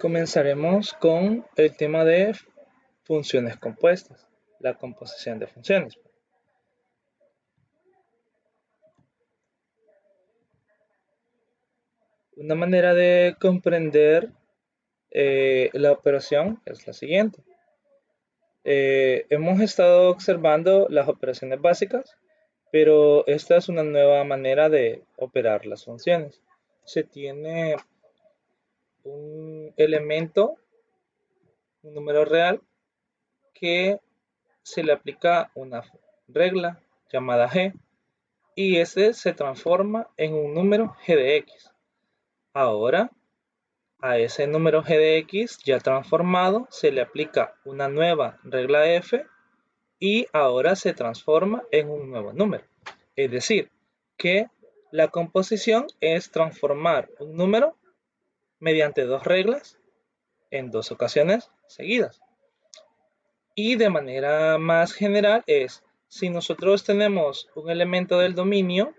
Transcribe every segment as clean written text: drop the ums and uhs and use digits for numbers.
Comenzaremos con el tema de funciones compuestas, la composición de funciones. Una manera de comprender la operación es la siguiente. Hemos estado observando las operaciones básicas, pero esta es una nueva manera de operar las funciones. Se tiene un elemento, un número real, que se le aplica una regla llamada g, y ese se transforma en un número g de x. Ahora, a ese número g de x ya transformado se le aplica una nueva regla f y ahora se transforma en un nuevo número. Es decir, que la composición es transformar un número mediante dos reglas en dos ocasiones seguidas. Y de manera más general es, si nosotros tenemos un elemento del dominio,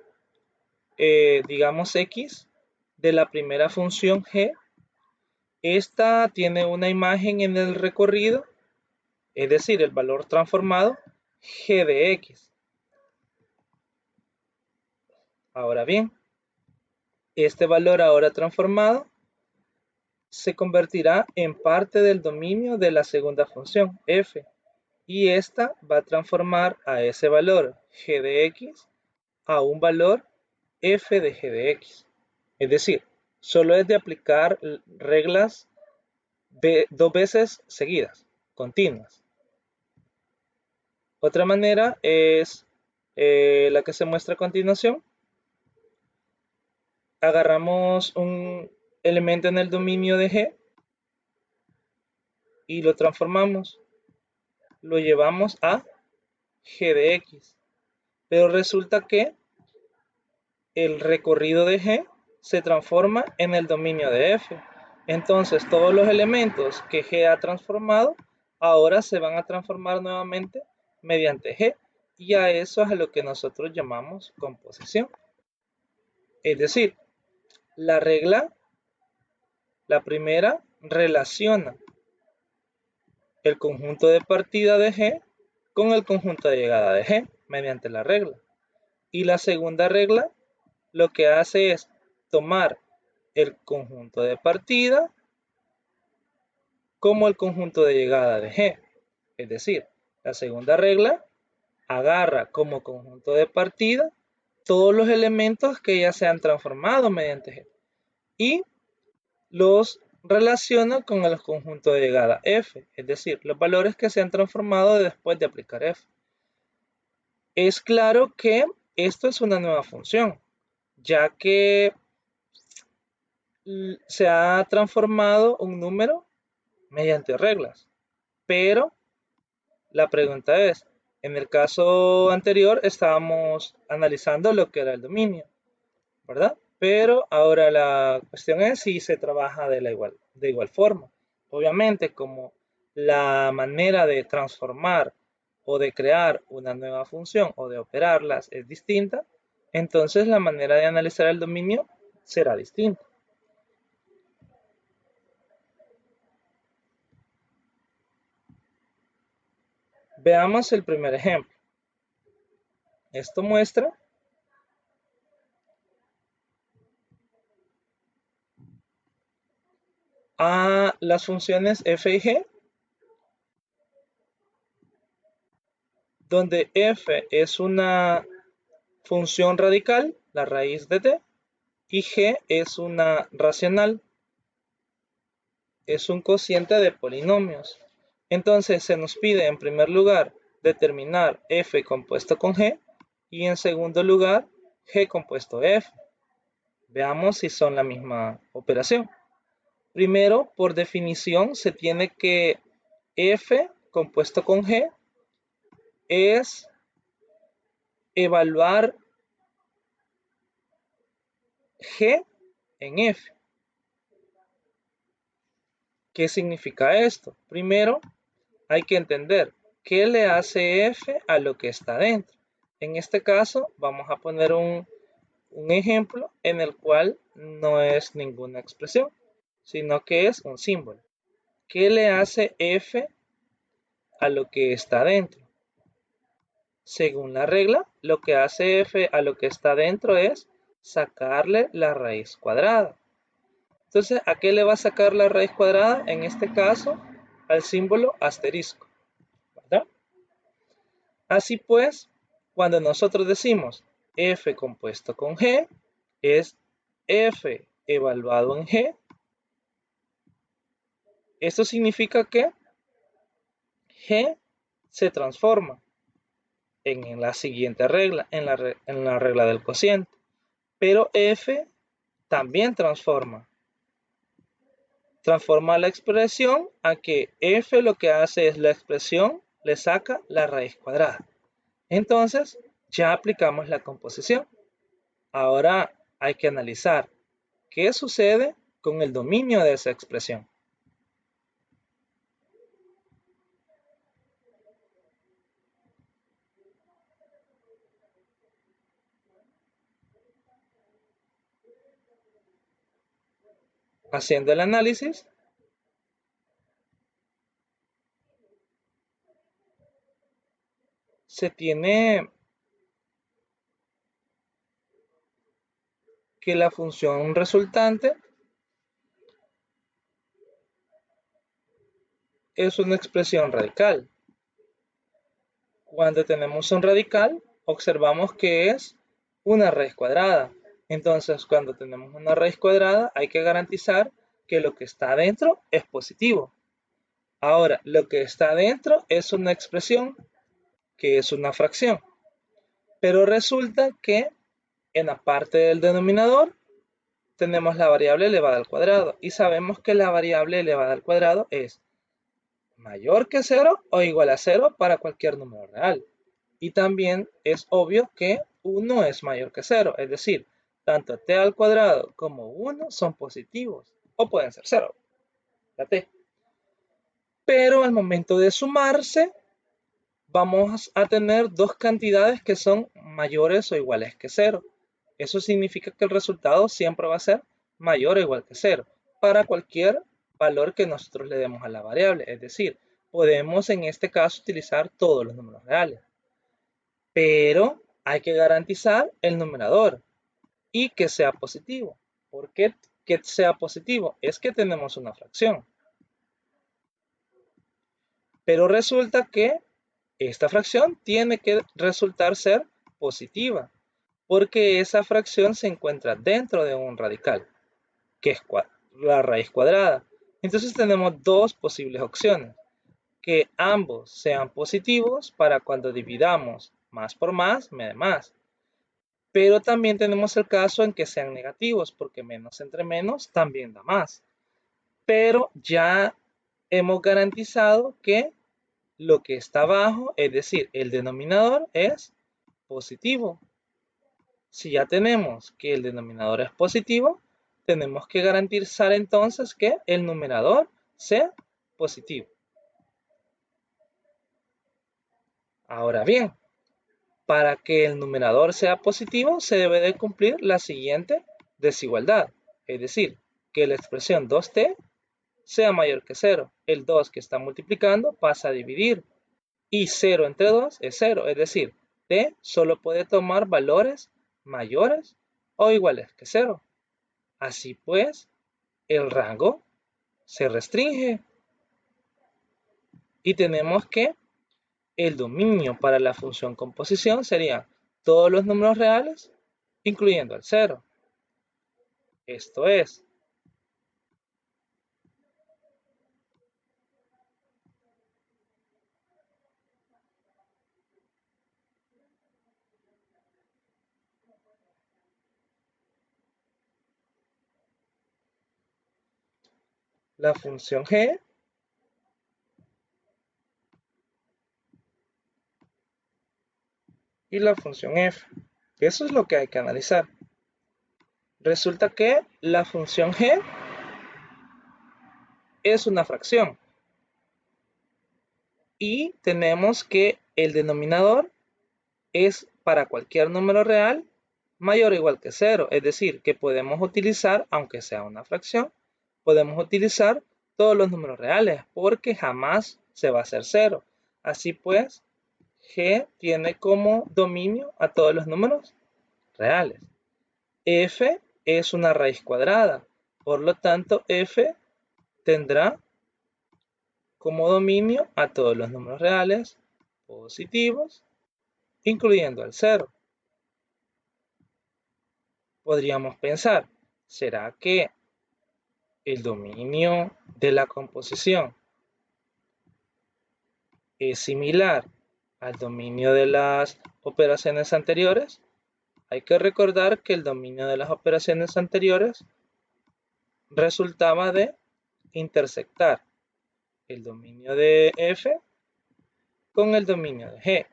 digamos x, de la primera función g, esta tiene una imagen en el recorrido, es decir, el valor transformado g de x. Ahora bien, este valor ahora transformado se convertirá en parte del dominio de la segunda función f, y esta va a transformar a ese valor g de x a un valor f de g de x. Es decir, solo es de aplicar reglas dos veces seguidas, continuas. Otra manera es la que se muestra a continuación. Agarramos un elemento en el dominio de g y lo transformamos. Lo llevamos a g de x. Pero resulta que el recorrido de g se transforma en el dominio de f. Entonces todos los elementos que g ha transformado ahora se van a transformar nuevamente mediante g, y a eso es a lo que nosotros llamamos composición. Es decir, la regla, la primera, relaciona el conjunto de partida de g con el conjunto de llegada de g mediante la regla. Y la segunda regla lo que hace es tomar el conjunto de partida como el conjunto de llegada de g. Es decir, la segunda regla agarra como conjunto de partida todos los elementos que ya se han transformado mediante g y los relaciona con el conjunto de llegada f, es decir, los valores que se han transformado después de aplicar f. Es claro que esto es una nueva función, ya que se ha transformado un número mediante reglas, pero la pregunta es, en el caso anterior estábamos analizando lo que era el dominio, ¿verdad? Pero ahora la cuestión es si se trabaja de igual forma. Obviamente, como la manera de transformar o de crear una nueva función o de operarlas es distinta, entonces la manera de analizar el dominio será distinta. Veamos el primer ejemplo. Esto muestra a las funciones f y g, donde f es una función radical, la raíz de t, y g es una racional, es un cociente de polinomios. Entonces se nos pide en primer lugar determinar f compuesto con g y en segundo lugar g compuesto f. Veamos si son la misma operación. Primero, por definición, se tiene que f compuesto con g es evaluar g en f. ¿Qué significa esto? Primero, hay que entender qué le hace f a lo que está dentro. En este caso, vamos a poner un ejemplo en el cual no es ninguna expresión. sino que es un símbolo. ¿Qué le hace f a lo que está dentro? Según la regla, lo que hace f a lo que está dentro es sacarle la raíz cuadrada. Entonces, ¿a qué le va a sacar la raíz cuadrada? En este caso, al símbolo asterisco, ¿verdad? Así pues, cuando nosotros decimos f compuesto con g, es f evaluado en g. Esto significa que g se transforma en la siguiente regla, en la regla del cociente. Pero f también transforma la expresión a que f lo que hace es la expresión le saca la raíz cuadrada. Entonces, ya aplicamos la composición. Ahora hay que analizar qué sucede con el dominio de esa expresión. Haciendo el análisis, se tiene que la función resultante es una expresión radical. Cuando tenemos un radical, observamos que es una raíz cuadrada. Entonces, cuando tenemos una raíz cuadrada, hay que garantizar que lo que está adentro es positivo. Ahora, lo que está adentro es una expresión que es una fracción. Pero resulta que en la parte del denominador tenemos la variable elevada al cuadrado y sabemos que la variable elevada al cuadrado es mayor que 0 o igual a 0 para cualquier número real. Y también es obvio que 1 es mayor que 0, es decir, tanto t al cuadrado como 1 son positivos o pueden ser 0, la t. Pero al momento de sumarse, vamos a tener dos cantidades que son mayores o iguales que 0. Eso significa que el resultado siempre va a ser mayor o igual que 0 para cualquier valor que nosotros le demos a la variable. Es decir, podemos en este caso utilizar todos los números reales. Pero hay que garantizar el numerador y que sea positivo. ¿Por qué que sea positivo? Es que tenemos una fracción. Pero resulta que esta fracción tiene que resultar ser positiva, porque esa fracción se encuentra dentro de un radical, que es la raíz cuadrada. Entonces tenemos dos posibles opciones, que ambos sean positivos para cuando dividamos más por más, me da más. Pero también tenemos el caso en que sean negativos, porque menos entre menos también da más. Pero ya hemos garantizado que lo que está abajo, es decir, el denominador es positivo. Si ya tenemos que el denominador es positivo, tenemos que garantizar entonces que el numerador sea positivo. Ahora bien, para que el numerador sea positivo, se debe de cumplir la siguiente desigualdad. Es decir, que la expresión 2t sea mayor que 0. El 2 que está multiplicando pasa a dividir. Y 0 entre 2 es 0. Es decir, t solo puede tomar valores mayores o iguales que 0. Así pues, el rango se restringe. Y tenemos que el dominio para la función composición sería todos los números reales, incluyendo el 0. Esto es, la función g y la función f. Eso es lo que hay que analizar. Resulta que la función g es una fracción. Y tenemos que el denominador es para cualquier número real mayor o igual que 0. Es decir, que podemos utilizar, aunque sea una fracción, podemos utilizar todos los números reales porque jamás se va a hacer 0. Así pues, G tiene como dominio a todos los números reales. F es una raíz cuadrada, por lo tanto F tendrá como dominio a todos los números reales positivos, incluyendo el 0. Podríamos pensar, ¿será que el dominio de la composición es similar al dominio de las operaciones anteriores? Hay que recordar que el dominio de las operaciones anteriores resultaba de intersectar el dominio de F con el dominio de G.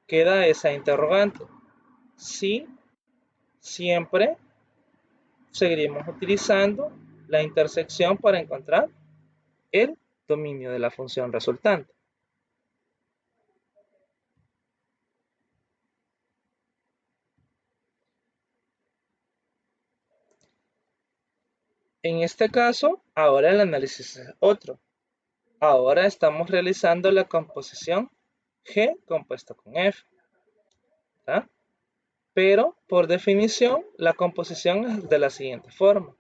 Queda esa interrogante. Si siempre seguiremos utilizando la intersección para encontrar el dominio de la función resultante. En este caso, ahora el análisis es otro. Ahora estamos realizando la composición G compuesto con F, ¿verdad? Pero por definición la composición es de la siguiente forma.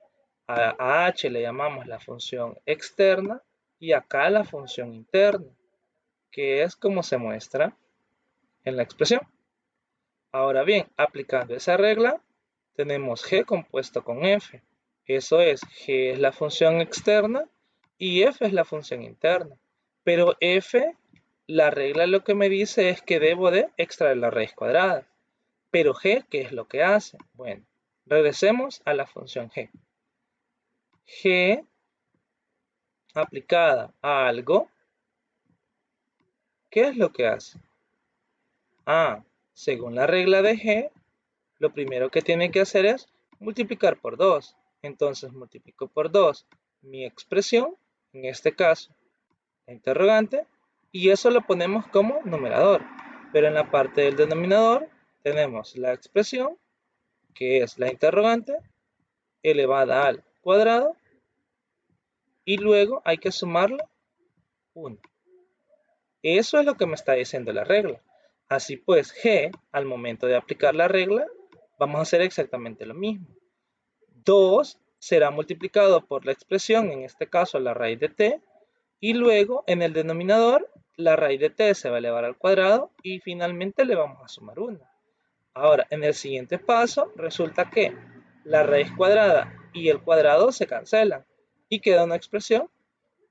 A H le llamamos la función externa y acá la función interna, que es como se muestra en la expresión. Ahora bien, aplicando esa regla, tenemos G compuesto con F. Eso es, G es la función externa y F es la función interna. Pero F, la regla lo que me dice es que debo de extraer la raíz cuadrada. Pero G, ¿qué es lo que hace? Bueno, regresemos a la función G. G aplicada a algo, ¿qué es lo que hace? Según la regla de G, lo primero que tiene que hacer es multiplicar por 2. Entonces multiplico por 2 mi expresión, en este caso, la interrogante, y eso lo ponemos como numerador. Pero en la parte del denominador tenemos la expresión, que es la interrogante, elevada al cuadrado, y luego hay que sumarle 1. Eso es lo que me está diciendo la regla. Así pues, G, al momento de aplicar la regla, vamos a hacer exactamente lo mismo. 2 será multiplicado por la expresión, en este caso la raíz de t, y luego en el denominador la raíz de t se va a elevar al cuadrado y finalmente le vamos a sumar 1. Ahora, en el siguiente paso, resulta que la raíz cuadrada y el cuadrado se cancelan y queda una expresión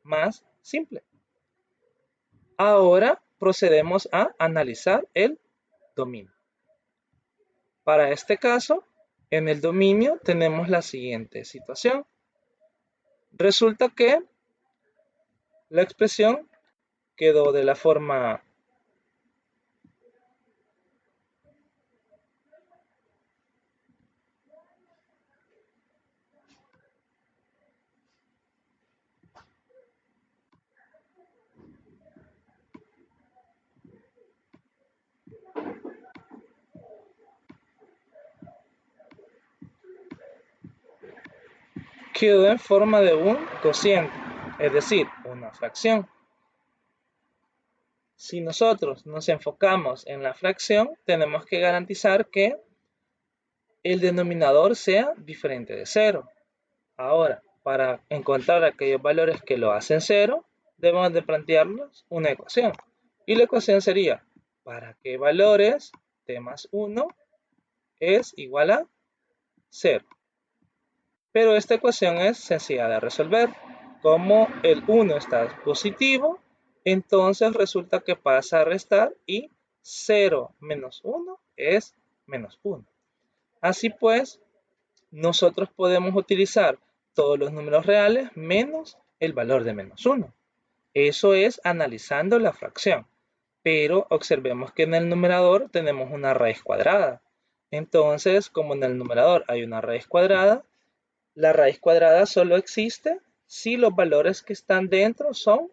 más simple. Ahora procedemos a analizar el dominio. Para este caso, en el dominio tenemos la siguiente situación. Resulta que la expresión quedó de la forma quedó en forma de un cociente, es decir, una fracción. Si nosotros nos enfocamos en la fracción, tenemos que garantizar que el denominador sea diferente de 0. Ahora, para encontrar aquellos valores que lo hacen 0, debemos de plantearnos una ecuación. Y la ecuación sería, ¿para qué valores t más 1 es igual a 0? Pero esta ecuación es sencilla de resolver. Como el 1 está positivo, entonces resulta que pasa a restar y 0 menos 1 es menos 1. Así pues, nosotros podemos utilizar todos los números reales menos el valor de menos 1. Eso es analizando la fracción. Pero observemos que en el numerador tenemos una raíz cuadrada. Entonces, como en el numerador hay una raíz cuadrada, la raíz cuadrada solo existe si los valores que están dentro son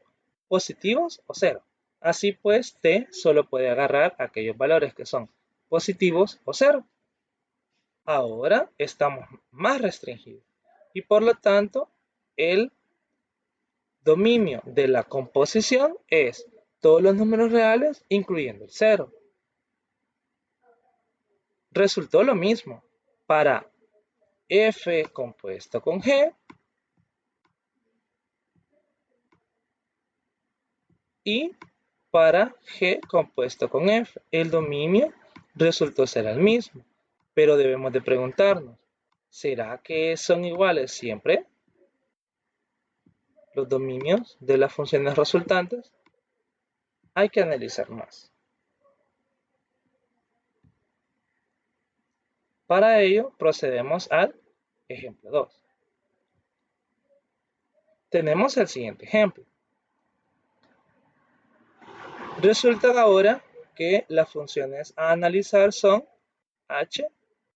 positivos o 0. Así pues, t solo puede agarrar aquellos valores que son positivos o 0. Ahora estamos más restringidos. y por lo tanto el dominio de la composición es todos los números reales incluyendo el 0. Resultó lo mismo para f compuesto con g y para g compuesto con f. El dominio resultó ser el mismo, pero debemos de preguntarnos, ¿será que son iguales siempre los dominios de las funciones resultantes? Hay que analizar más. Para ello, procedemos al ejemplo 2. Tenemos el siguiente ejemplo. Resulta ahora que las funciones a analizar son h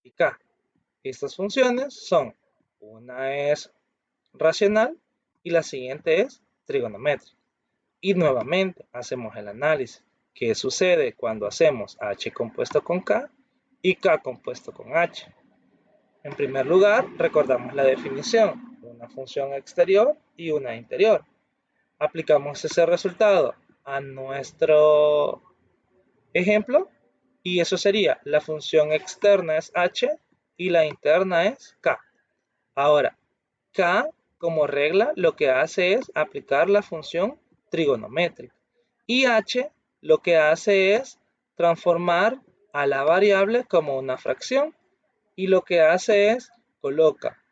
y k. Estas funciones son, una es racional y la siguiente es trigonométrica. Y nuevamente hacemos el análisis. ¿Qué sucede cuando hacemos h compuesto con k y k compuesto con h? En primer lugar, recordamos la definición, una función exterior y una interior. Aplicamos ese resultado a nuestro ejemplo y eso sería, la función externa es h y la interna es k. Ahora, k como regla lo que hace es aplicar la función trigonométrica y h lo que hace es transformar a la variable como una fracción y lo que hace es coloca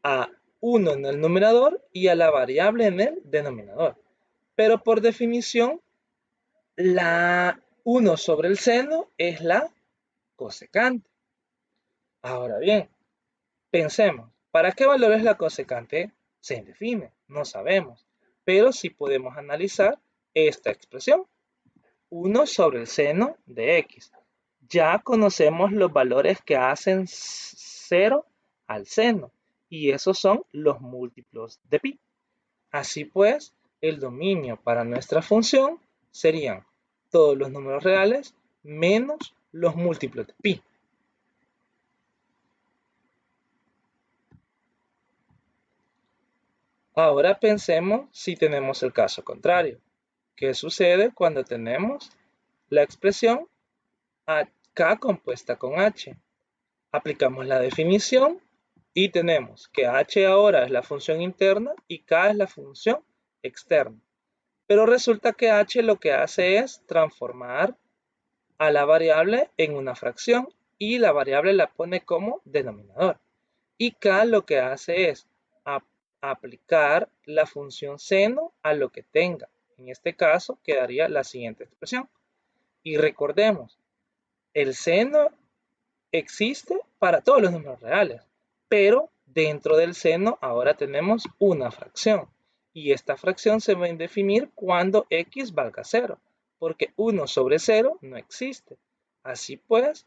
a 1 en el numerador y a la variable en el denominador. Pero por definición, la 1 sobre el seno es la cosecante. Ahora bien, pensemos, ¿para qué valor es la cosecante? Se indefine, no sabemos, pero sí podemos analizar esta expresión, 1 sobre el seno de x. Ya conocemos los valores que hacen 0 al seno, y esos son los múltiplos de pi. Así pues, el dominio para nuestra función serían todos los números reales menos los múltiplos de pi. Ahora pensemos si tenemos el caso contrario. ¿Qué sucede cuando tenemos la expresión k compuesta con h? Aplicamos la definición y tenemos que h ahora es la función interna y k es la función externa. Pero resulta que h lo que hace es transformar a la variable en una fracción y la variable la pone como denominador. Y k lo que hace es aplicar la función seno a lo que tenga. En este caso quedaría la siguiente expresión. Y recordemos, el seno existe para todos los números reales, pero dentro del seno ahora tenemos una fracción. Y esta fracción se va a definir cuando x valga 0, porque 1 sobre 0 no existe. Así pues,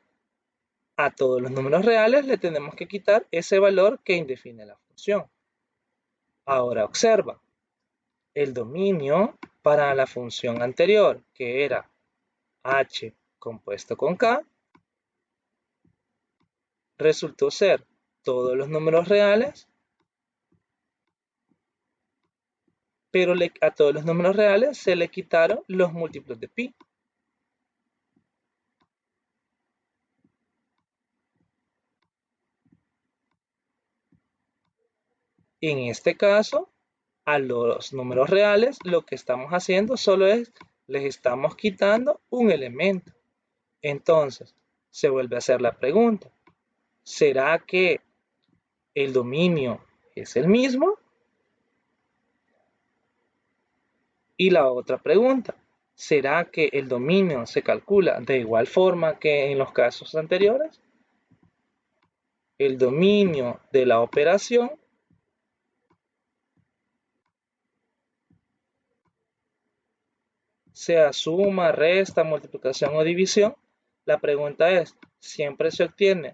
a todos los números reales le tenemos que quitar ese valor que indefine la función. Ahora observa, el dominio para la función anterior, que era h compuesto con k, resultó ser todos los números reales, pero a todos los números reales se le quitaron los múltiplos de pi. En este caso, a los números reales lo que estamos haciendo solo es les estamos quitando un elemento. Entonces, se vuelve a hacer la pregunta, ¿será que el dominio es el mismo? Y la otra pregunta, ¿será que el dominio se calcula de igual forma que en los casos anteriores? El dominio de la operación sea suma, resta, multiplicación o división. La pregunta es, ¿siempre se obtiene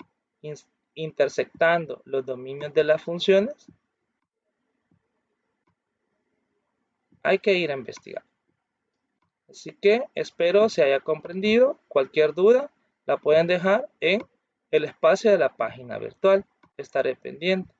intersectando los dominios de las funciones? Hay que ir a investigar. Así que espero se haya comprendido. Cualquier duda la pueden dejar en el espacio de la página virtual. Estaré pendiente.